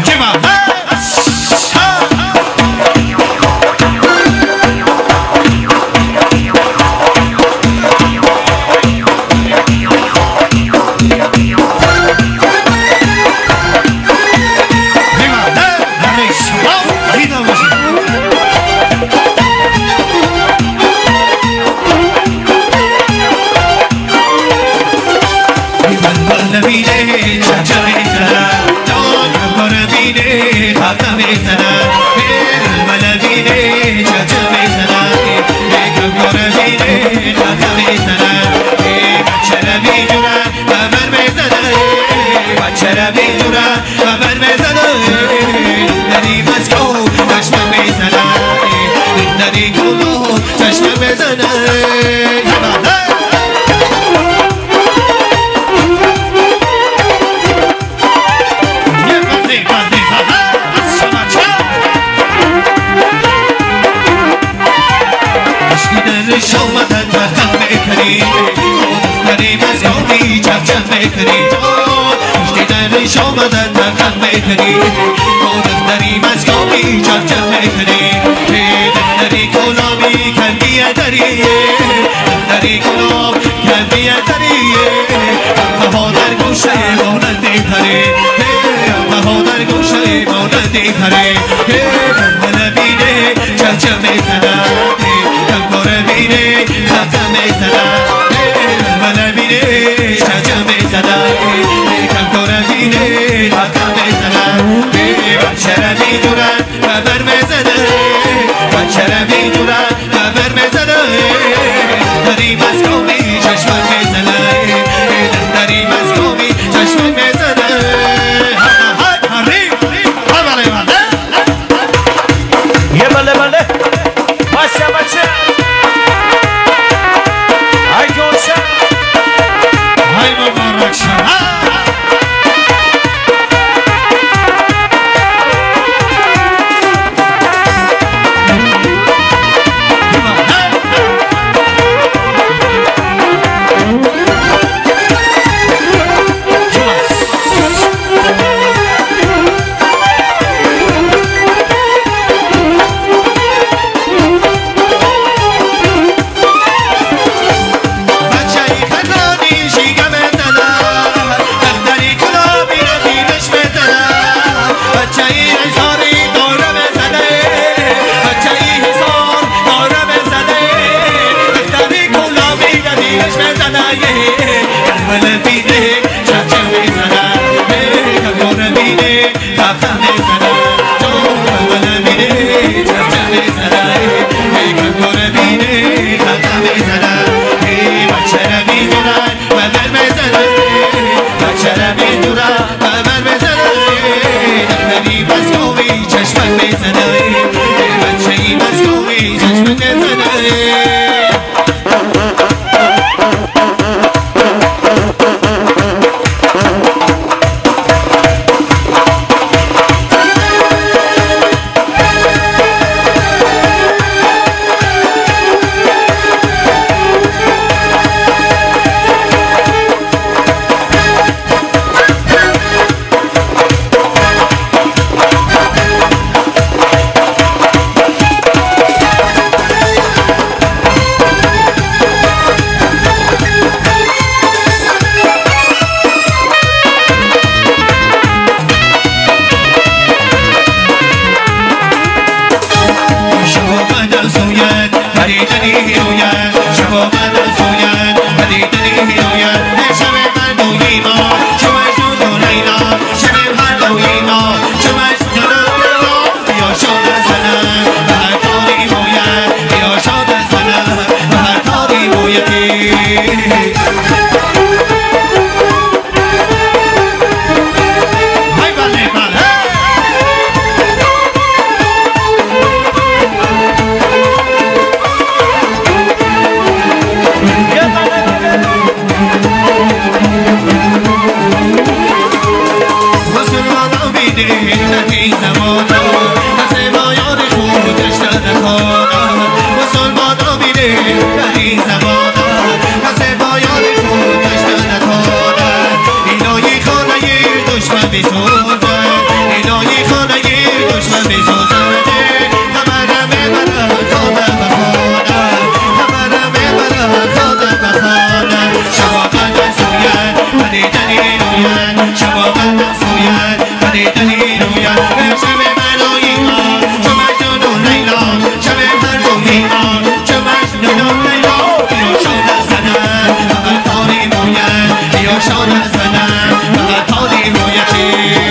Come on, خاکم میزنن الملبینه چچم میزنن یکم گربینه خاکم میزنن بچه رو میدونن خبر میزنن بچه رو میدونن خبر میزنن داری مسکو چشم میزنن داری کلو چشم میزنن شومدن وقت میکنی داری مسکوی چفچف میکنی دیدن شومدن وقت میکنی داری مسکوی چفچف میکنی داری کلامی کندیه داری داری کلام کندیه داری بها در گوشه مانندی پری بها در گوشه مانندی پری نبینه چفچف میکنن خاکم میزنن الملبینه چچم میزنن کم کربینه خاکم میزنن بچه رو میدونن خبر میزنن بچه رو میدونن خبر میزنن داری مسکومی چشمت میزنن داری مسکومی چشمت میزنن یه بله بله باشه بچه های مبارک شد شان زنم فقط حالی رویتی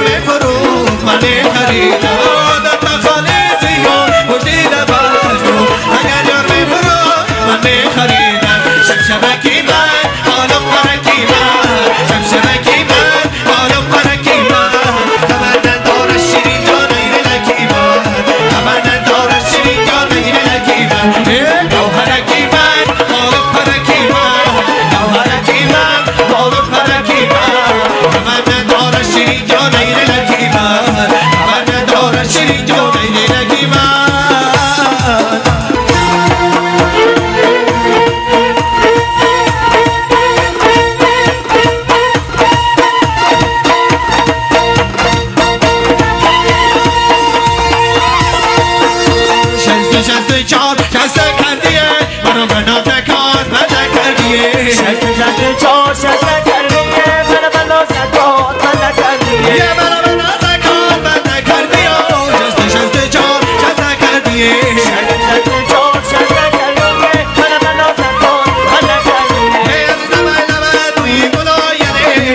میفروخت من خریدم دست خالیزی و مجدی لباش رو اگر یار میفروخت من خریدم شبشبکی من حالم پرکی من شبشبکی من حالم پرکی من خبر نداره شیرین جان این لکی من خبر نداره شیرین جان این لکی من گوهرکی من حالم پرکی من گوهرکی من حالم پرکی من خبر نداره شیرین جان این لکی من خبر نداره شیرین جان این لکی من شست چار شست کردیه منو به ناز کار بده کردیه شست چار شست کردیه منو به ناز کار بده کردیه یه منو به ناز کار بده کردیه شست چار شست کردیه شست چار شست کردیه منو به ناز کار بده کردیه ای عزیزم ای لبت توی گلایه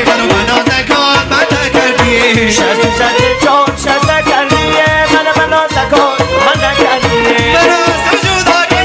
منو به ناز کار بده کردیه شست چار شست کردیه منو به ناز کار بده کردیه من از وجود آگی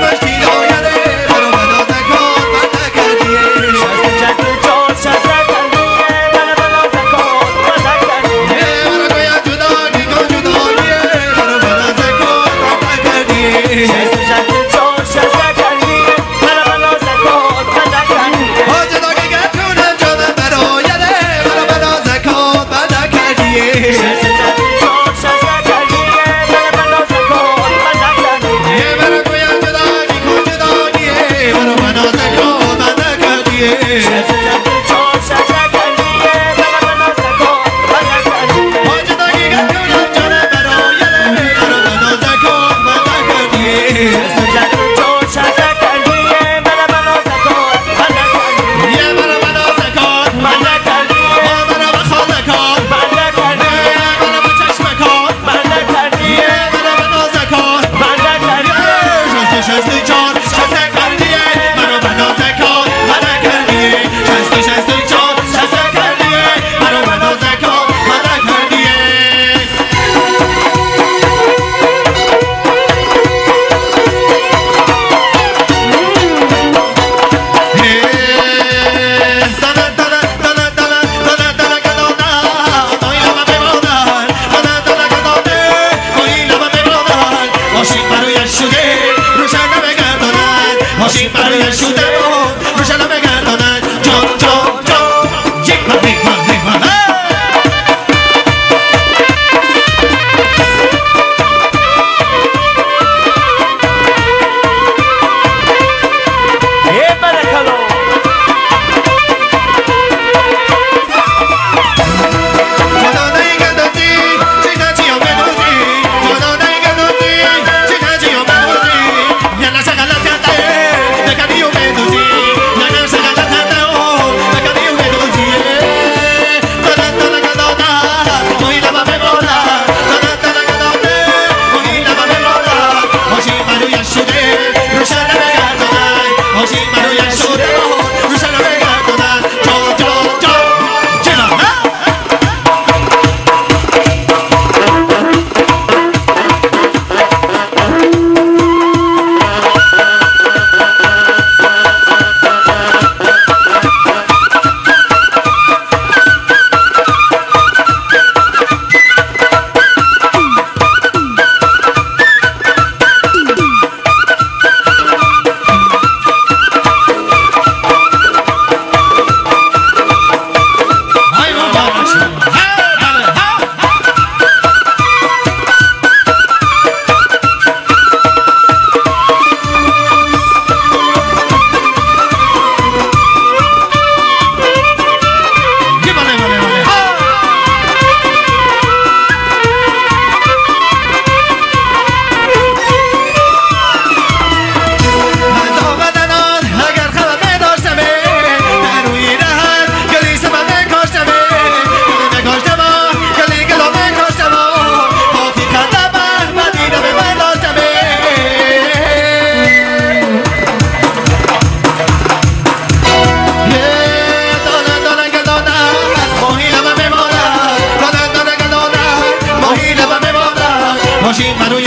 باشی منو